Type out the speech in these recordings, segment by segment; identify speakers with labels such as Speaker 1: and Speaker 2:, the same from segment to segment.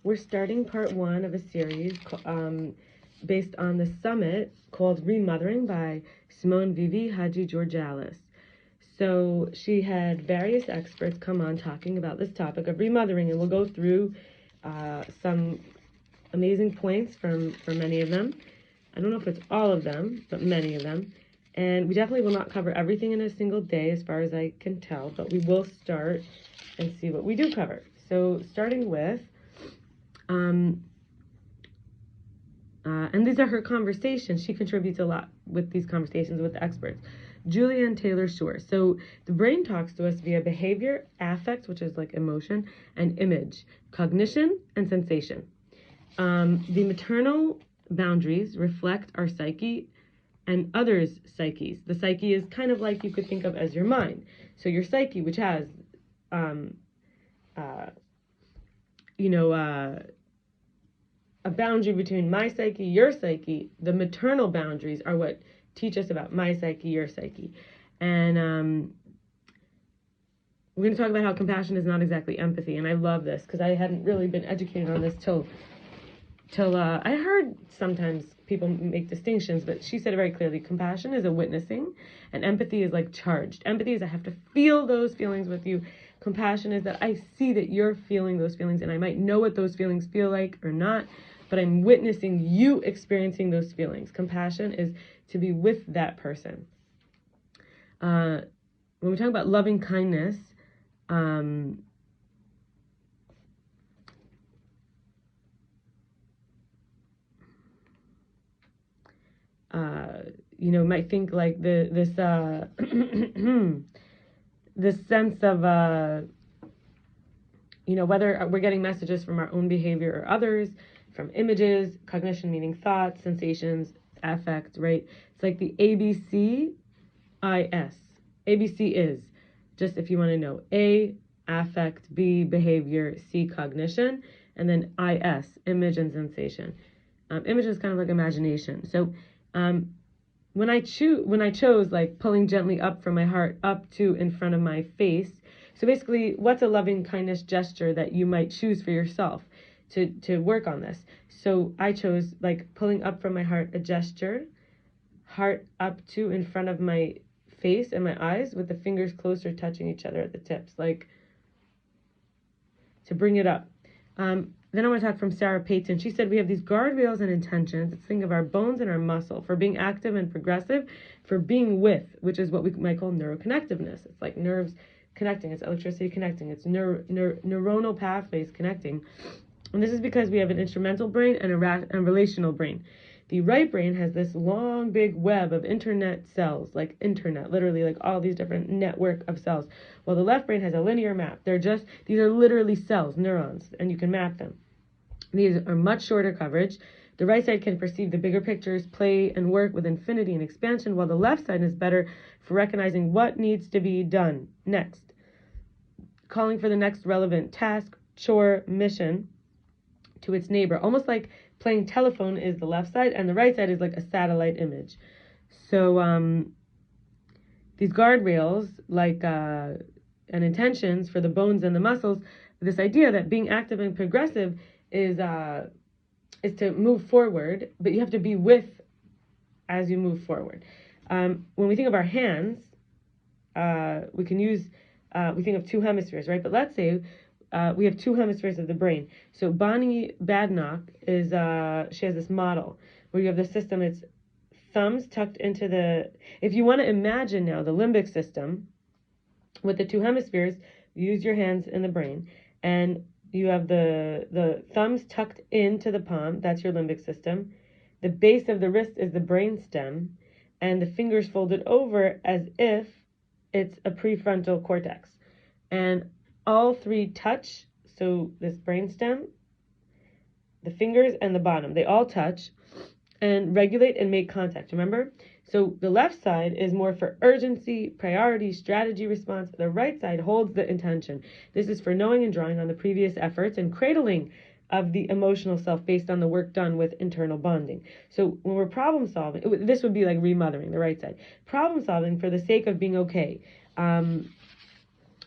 Speaker 1: We're starting part 1 of a series based on the summit called Remothering by Simone Vivi Hadjigeorgalis. So she had various experts come on talking about this topic of remothering, and we'll go through some amazing points from many of them. I don't know if it's all of them, but many of them. And we definitely will not cover everything in a single day as far as I can tell, but we will start and see what we do cover. So starting with, and these are her conversations. She contributes a lot with these conversations with the experts. Juliane Taylor Shore. So the brain talks to us via behavior, affect, which is like emotion, and image, cognition, and sensation. The maternal boundaries reflect our psyche and others' psyches. The psyche is kind of like you could think of as your mind. So your psyche, which has, a boundary between my psyche, your psyche. The maternal boundaries are what teach us about my psyche, your psyche. And we're going to talk about how compassion is not exactly empathy. And I love this because I hadn't really been educated on this till I heard sometimes people make distinctions, but she said it very clearly. Compassion is a witnessing, and empathy is like charged. Empathy is I have to feel those feelings with you. Compassion is that I see that you're feeling those feelings, and I might know what those feelings feel like or not, but I'm witnessing you experiencing those feelings. Compassion is to be with that person. When we talk about loving kindness, might think like this sense of, whether we're getting messages from our own behavior or others, from images, cognition meaning thoughts, sensations, affect, right? It's like the ABCIS. ABC is, just if you want to know, A, affect, B, behavior, C, cognition, and then IS, image and sensation. Image is kind of like imagination. So when I chose like pulling gently up from my heart up to in front of my face, so basically what's a loving kindness gesture that you might choose for yourself to work on this? So I chose like pulling up from my heart, a gesture, heart up to in front of my face and my eyes with the fingers closer touching each other at the tips, like to bring it up. Then I want to talk from Sarah Payton. She said we have these guardrails and intentions. It's think of our bones and our muscle for being active and progressive, for being with, which is what we might call neuroconnectiveness. It's like nerves connecting. It's electricity connecting. It's neuronal pathways connecting. And this is because we have an instrumental brain and a relational brain. The right brain has this long, big web of internet cells, like internet, literally like all these different network of cells, while the left brain has a linear map. These are literally cells, neurons, and you can map them. These are much shorter coverage. The right side can perceive the bigger pictures, play and work with infinity and expansion, while the left side is better for recognizing what needs to be done next, calling for the next relevant task, chore, mission to its neighbor, almost like playing telephone is the left side, and the right side is like a satellite image. So these guardrails, like and intentions for the bones and the muscles, this idea that being active and progressive is to move forward, but you have to be with as you move forward. When we think of our hands, we think of two hemispheres, right? But let's say we have two hemispheres of the brain. So Bonnie Badenoch she has this model where you have the system, it's thumbs tucked into if you want to imagine now the limbic system with the two hemispheres, you use your hands in the brain, and you have the thumbs tucked into the palm, that's your limbic system. The base of the wrist is the brain stem, and the fingers folded over as if it's a prefrontal cortex. And all three touch, so this brainstem, the fingers, and the bottom, they all touch and regulate and make contact, remember? So the left side is more for urgency, priority, strategy, response. The right side holds the intention. This is for knowing and drawing on the previous efforts and cradling of the emotional self based on the work done with internal bonding. So when we're problem solving, this would be like remothering, the right side. Problem solving for the sake of being okay.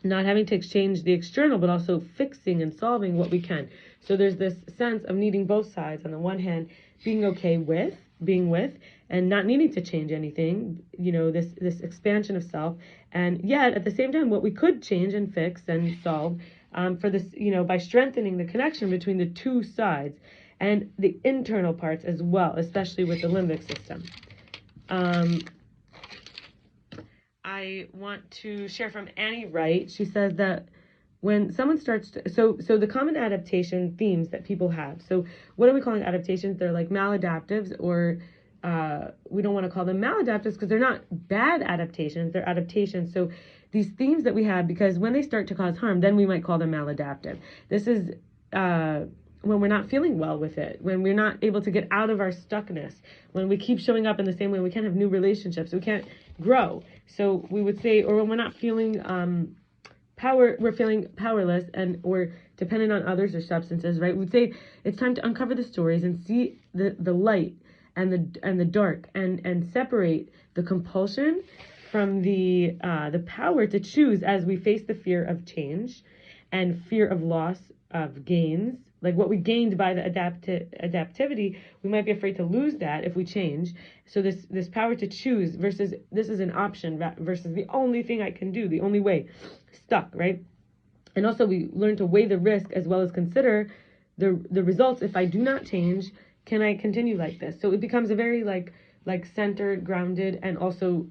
Speaker 1: not having to exchange the external, but also fixing and solving what we can. So there's this sense of needing both sides. On the one hand, being okay with being with and not needing to change anything, this expansion of self, and yet at the same time, what we could change and fix and solve, for this, by strengthening the connection between the two sides and the internal parts as well, especially with the limbic system. I want to share from Annie Wright. She says that when someone starts to, so the common adaptation themes that people have. So what are we calling adaptations? They're like maladaptives, or we don't want to call them maladaptives because they're not bad adaptations. They're adaptations. So these themes that we have, because when they start to cause harm, then we might call them maladaptive. This is when we're not feeling well with it, when we're not able to get out of our stuckness, when we keep showing up in the same way, we can't have new relationships, we can't grow. So we would say, or when we're not feeling we're feeling powerless and or dependent on others or substances, right? We'd say it's time to uncover the stories and see the light and the dark, and separate the compulsion from the power to choose as we face the fear of change and fear of loss of gains. Like what we gained by the adaptivity, we might be afraid to lose that if we change. So this power to choose versus this is an option versus the only thing I can do, the only way, stuck, right? And also we learn to weigh the risk as well as consider the results. If I do not change, can I continue like this? So it becomes a very like centered, grounded, and also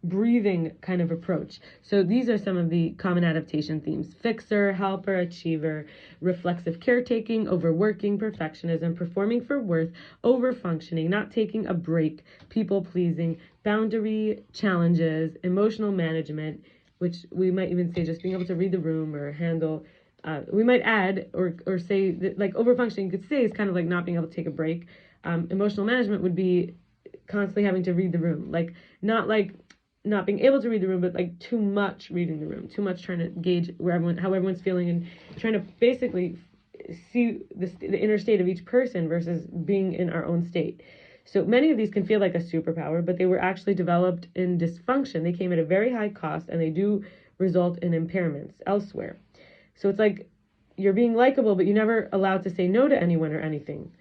Speaker 1: breathing kind of approach. So these are some of the common adaptation themes: fixer, helper, achiever, reflexive caretaking, overworking, perfectionism, performing for worth, overfunctioning, not taking a break, people pleasing, boundary, challenges, emotional management, which we might even say just being able to read the room or handle. We might add or say that like overfunctioning, you could say, is kind of like not being able to take a break. Emotional management would be constantly having to read the room, like not being able to read the room, but like too much reading the room, too much trying to gauge how everyone's feeling, and trying to basically see the inner state of each person versus being in our own state. So many of these can feel like a superpower, but they were actually developed in dysfunction. They came at a very high cost, and they do result in impairments elsewhere. So it's like you're being likable, but you're never allowed to say no to anyone or anything.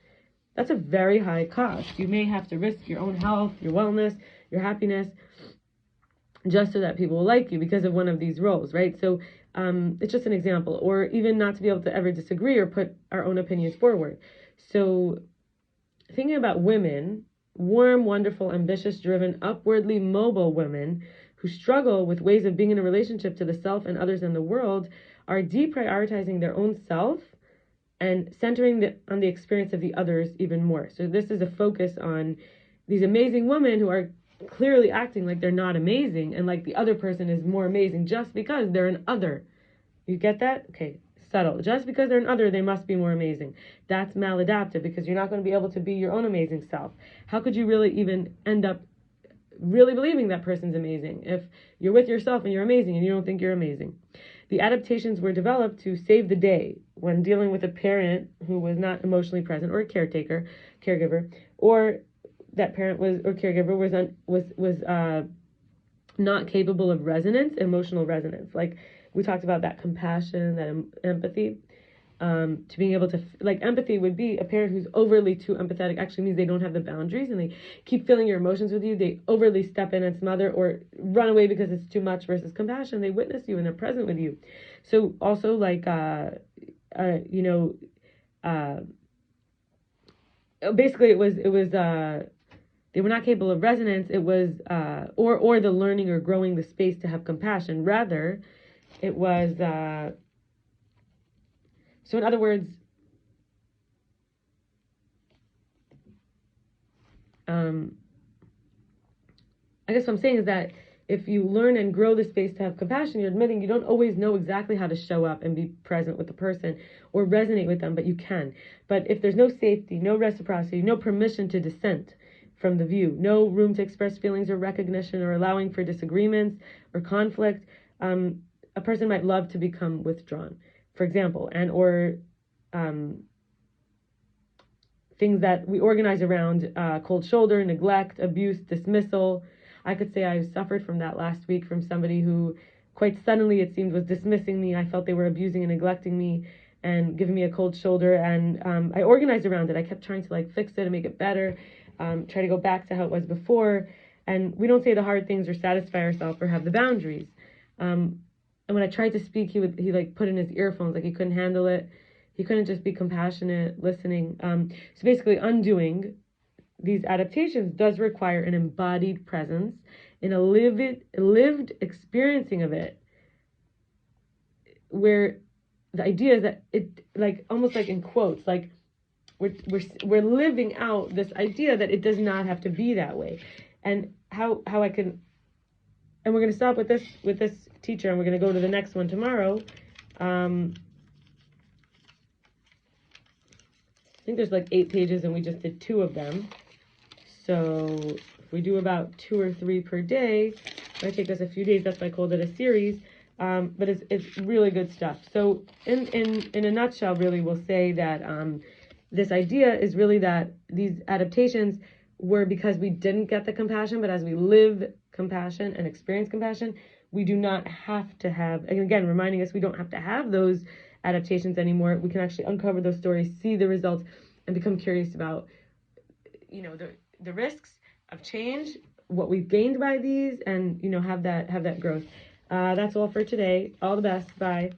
Speaker 1: That's a very high cost. You may have to risk your own health, your wellness, your happiness, just so that people will like you because of one of these roles, right? So it's just an example. Or even not to be able to ever disagree or put our own opinions forward. So thinking about women, warm, wonderful, ambitious, driven, upwardly mobile women who struggle with ways of being in a relationship to the self and others in the world, are deprioritizing their own self and centering on the experience of the others even more. So this is a focus on these amazing women who are clearly acting like they're not amazing and like the other person is more amazing just because they're an other. You get that? Okay, subtle. Just because they're an other, they must be more amazing. That's maladaptive, because you're not going to be able to be your own amazing self. How could you really even end up really believing that person's amazing if you're with yourself and you're amazing and you don't think you're amazing? The adaptations were developed to save the day when dealing with a parent who was not emotionally present, or a caregiver, or that parent was or caregiver was not capable of emotional resonance. Like we talked about, that compassion, that empathy. To being able to, like, empathy would be a parent who's overly too empathetic actually means they don't have the boundaries and they keep feeling your emotions with you. They overly step in and smother or run away because it's too much, versus compassion. They witness you and they're present with you. So also like, basically it was they were not capable of resonance. It was, or the learning or growing the space to have compassion. Rather, it was, so in other words, I guess what I'm saying is that if you learn and grow the space to have compassion, you're admitting you don't always know exactly how to show up and be present with the person or resonate with them, but you can. But if there's no safety, no reciprocity, no permission to dissent from the view, no room to express feelings or recognition or allowing for disagreements or conflict, a person might love to become withdrawn, for example, or things that we organize around cold shoulder, neglect, abuse, dismissal. I could say I suffered from that last week from somebody who quite suddenly, it seemed, was dismissing me. I felt they were abusing and neglecting me and giving me a cold shoulder. And I organized around it. I kept trying to like fix it and make it better, try to go back to how it was before. And we don't say the hard things or satisfy ourselves or have the boundaries. And when I tried to speak, he like put in his earphones, like he couldn't handle it. He couldn't just be compassionate, listening. So basically, undoing these adaptations does require an embodied presence in a lived experiencing of it, where the idea is that it, like almost like in quotes, like we're living out this idea that it does not have to be that way, and how I can. And we're going to stop with this teacher, and we're going to go to the next one tomorrow. I think there's like 8 pages, and we just did 2 of them. So if we do about 2 or 3 per day, it might take us a few days. That's why I called it a series. But it's really good stuff. So in a nutshell, really, we'll say that this idea is really that these adaptations were because we didn't get the compassion, but as we live compassion and experience compassion, we do not have to have, and again, reminding us we don't have to have those adaptations anymore. We can actually uncover those stories, see the results, and become curious about, the risks of change, what we've gained by these, and, have that growth. That's all for today. All the best. Bye.